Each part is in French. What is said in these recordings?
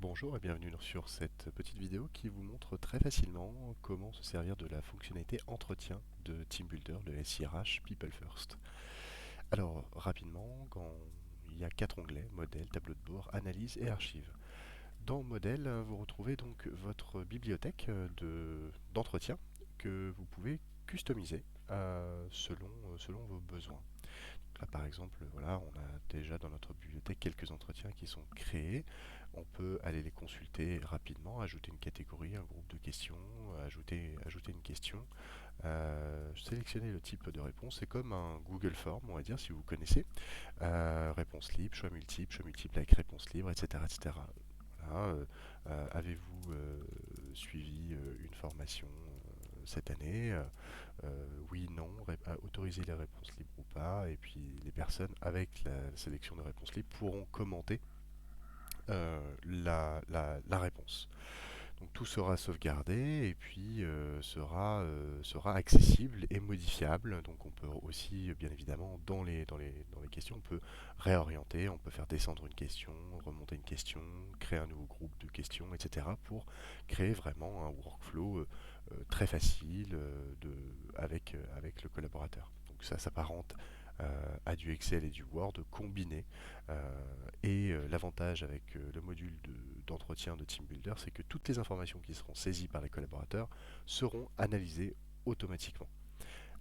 Bonjour et bienvenue sur cette petite vidéo qui vous montre très facilement comment se servir de la fonctionnalité entretien de TeamBuilder, le SIRH People First. Alors rapidement, il y a quatre onglets, modèle, tableau de bord, analyse et archive. Dans modèle, vous retrouvez donc votre bibliothèque d'entretien que vous pouvez customiser selon vos besoins. Là, par exemple, voilà, on a déjà dans notre bibliothèque quelques entretiens qui sont créés. On peut aller les consulter rapidement, ajouter une catégorie, un groupe de questions, ajouter une question, sélectionner le type de réponse. C'est comme un Google Form, on va dire, si vous connaissez. Réponse libre, choix multiple avec réponse libre, etc. etc. Voilà, avez-vous suivi une formation cette année? Oui, non, autoriser les réponses libres ou pas, et puis les personnes avec la sélection de réponses libres pourront commenter la réponse. Donc tout sera sauvegardé et puis sera accessible et modifiable. Donc on peut aussi, bien évidemment, dans les questions, on peut réorienter, on peut faire descendre une question, remonter une question, créer un nouveau groupe de questions, etc. pour créer vraiment un workflow très facile avec le collaborateur. Donc ça s'apparente à du Excel et du Word combiné. L'avantage avec le module d'entretien de TeamBuilder, c'est que toutes les informations qui seront saisies par les collaborateurs seront analysées automatiquement.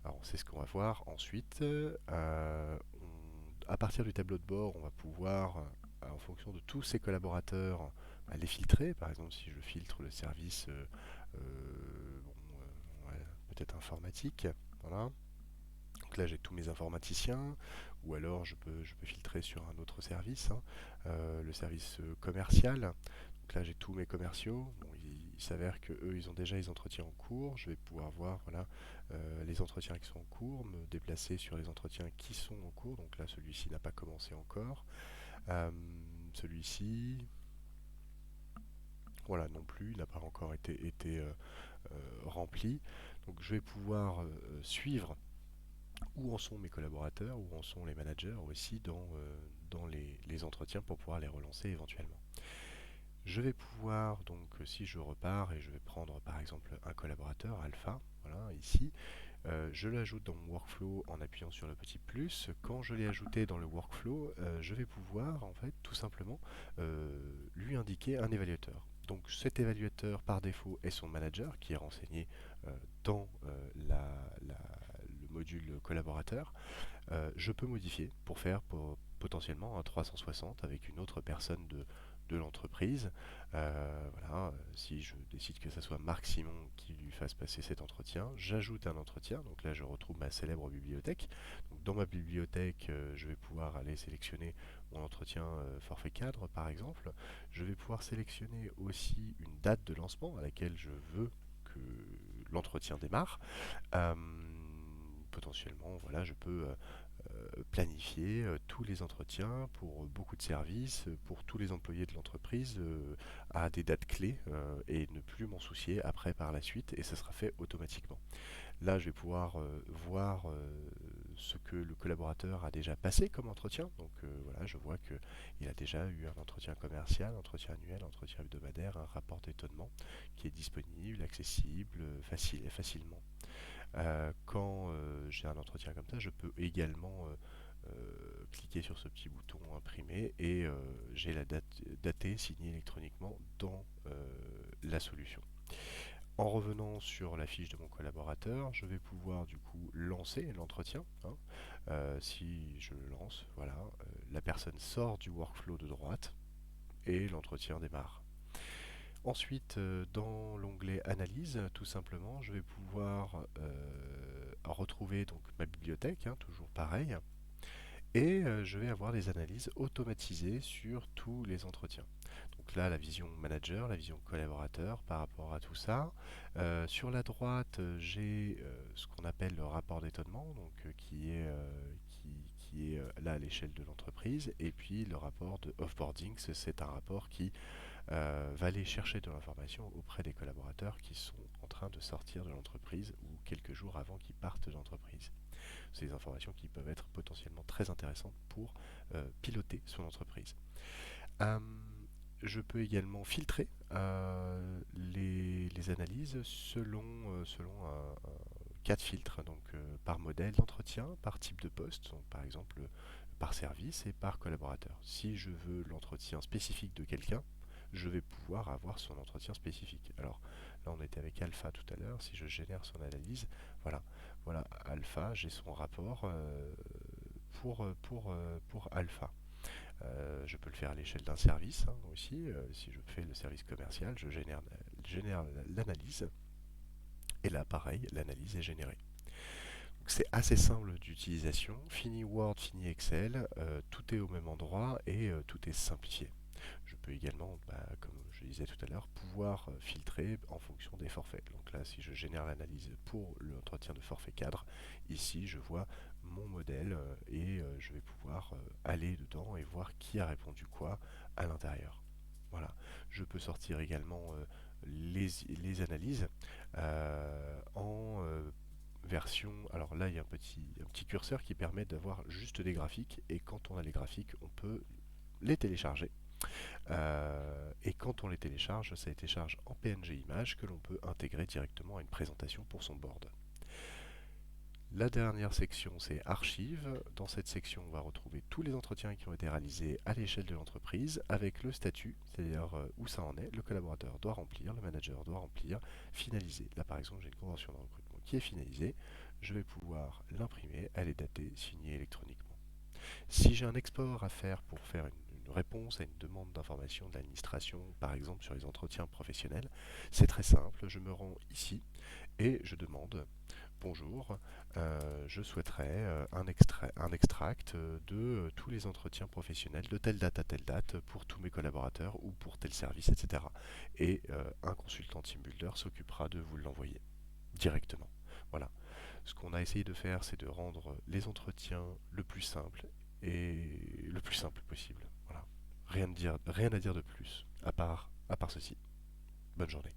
Alors c'est ce qu'on va voir ensuite. À partir du tableau de bord, on va pouvoir, en fonction de tous ces collaborateurs, les filtrer. Par exemple, si je filtre le service ouais, peut-être informatique, voilà. Donc là, j'ai tous mes informaticiens, ou alors je peux filtrer sur un autre service, hein, le service commercial. Donc là, j'ai tous mes commerciaux. Bon, il s'avère que eux, ils ont déjà les entretiens en cours. Je vais pouvoir voir, voilà, les entretiens qui sont en cours, me déplacer sur les entretiens qui sont en cours. Donc là, celui-ci n'a pas commencé encore. Euh, Celui-ci, voilà, non plus, il n'a pas encore été rempli. Donc je vais pouvoir suivre où en sont mes collaborateurs, où en sont les managers aussi dans les entretiens pour pouvoir les relancer éventuellement. Je vais pouvoir, donc si je repars et je vais prendre par exemple un collaborateur alpha, voilà, ici, je l'ajoute dans mon workflow en appuyant sur le petit plus. Quand je l'ai ajouté dans le workflow, je vais pouvoir en fait tout simplement lui indiquer un évaluateur. Donc cet évaluateur par défaut est son manager qui est renseigné dans le module collaborateur. Je peux modifier pour faire potentiellement un 360 avec une autre personne de l'entreprise. Voilà, si je décide que ce soit Marc Simon qui lui fasse passer cet entretien, j'ajoute un entretien. Donc là, je retrouve ma célèbre bibliothèque. Donc dans ma bibliothèque, je vais pouvoir aller sélectionner mon entretien forfait cadre, par exemple. Je vais pouvoir sélectionner aussi une date de lancement à laquelle je veux que l'entretien démarre. Euh, Potentiellement, voilà, je peux planifier tous les entretiens pour beaucoup de services, pour tous les employés de l'entreprise à des dates clés et ne plus m'en soucier après par la suite et ça sera fait automatiquement. Là, je vais pouvoir voir ce que le collaborateur a déjà passé comme entretien. Donc voilà, je vois qu'il a déjà eu un entretien commercial, entretien annuel, entretien hebdomadaire, un rapport d'étonnement qui est disponible, accessible, facile et facilement. Quand j'ai un entretien comme ça, je peux également cliquer sur ce petit bouton imprimer et j'ai la date datée signée électroniquement dans la solution. En revenant sur la fiche de mon collaborateur, je vais pouvoir du coup lancer l'entretien, hein. Si je le lance, voilà, la personne sort du workflow de droite et l'entretien démarre. Ensuite, dans l'onglet Analyse, tout simplement, je vais pouvoir retrouver donc ma bibliothèque, hein, toujours pareil, et je vais avoir des analyses automatisées sur tous les entretiens. Donc là, la vision manager, la vision collaborateur par rapport à tout ça. Sur la droite, j'ai ce qu'on appelle le rapport d'étonnement, donc qui est là à l'échelle de l'entreprise, et puis le rapport de offboarding, c'est un rapport qui va aller chercher de l'information auprès des collaborateurs qui sont en train de sortir de l'entreprise ou quelques jours avant qu'ils partent de l'entreprise. C'est des informations qui peuvent être potentiellement très intéressantes pour piloter son entreprise. Euh, Je peux également filtrer les analyses selon quatre filtres, donc par modèle d'entretien, par type de poste, donc par exemple par service et par collaborateur. Si je veux l'entretien spécifique de quelqu'un, je vais pouvoir avoir son entretien spécifique. Alors là, on était avec Alpha tout à l'heure. Si je génère son analyse, voilà, voilà Alpha, j'ai son rapport pour Alpha. Je peux le faire à l'échelle d'un service hein, aussi. Si je fais le service commercial, génère l'analyse. Et là, pareil, l'analyse est générée. C'est assez simple d'utilisation. Fini Word, fini Excel, tout est au même endroit et tout est simplifié. Je peux également, comme je disais tout à l'heure, pouvoir filtrer en fonction des forfaits. Donc là, si je génère l'analyse pour l'entretien de forfait cadre, ici je vois mon modèle et je vais pouvoir aller dedans et voir qui a répondu quoi à l'intérieur. Voilà. Je peux sortir également les analyses en version. Alors là, il y a un petit curseur qui permet d'avoir juste des graphiques et quand on a les graphiques, on peut les télécharger. Et quand on les télécharge, ça les télécharge en PNG image que l'on peut intégrer directement à une présentation pour son board. La dernière section, c'est archives. Dans cette section, on va retrouver tous les entretiens qui ont été réalisés à l'échelle de l'entreprise avec le statut, c'est-à-dire où ça en est. Le collaborateur doit remplir, le manager doit remplir, finaliser. Là, par exemple, j'ai une convention de recrutement qui est finalisée. Je vais pouvoir l'imprimer, elle est datée, signée électroniquement. Si j'ai un export à faire pour faire une réponse à une demande d'information de l'administration, par exemple sur les entretiens professionnels, c'est très simple. Je me rends ici et je demande bonjour, je souhaiterais un extract de tous les entretiens professionnels de telle date à telle date pour tous mes collaborateurs ou pour tel service, etc. Et un consultant TeamBuilder s'occupera de vous l'envoyer directement. Voilà. Ce qu'on a essayé de faire, c'est de rendre les entretiens le plus simple et le plus simple possible. Voilà. Rien à dire de plus, à part ceci. Bonne journée.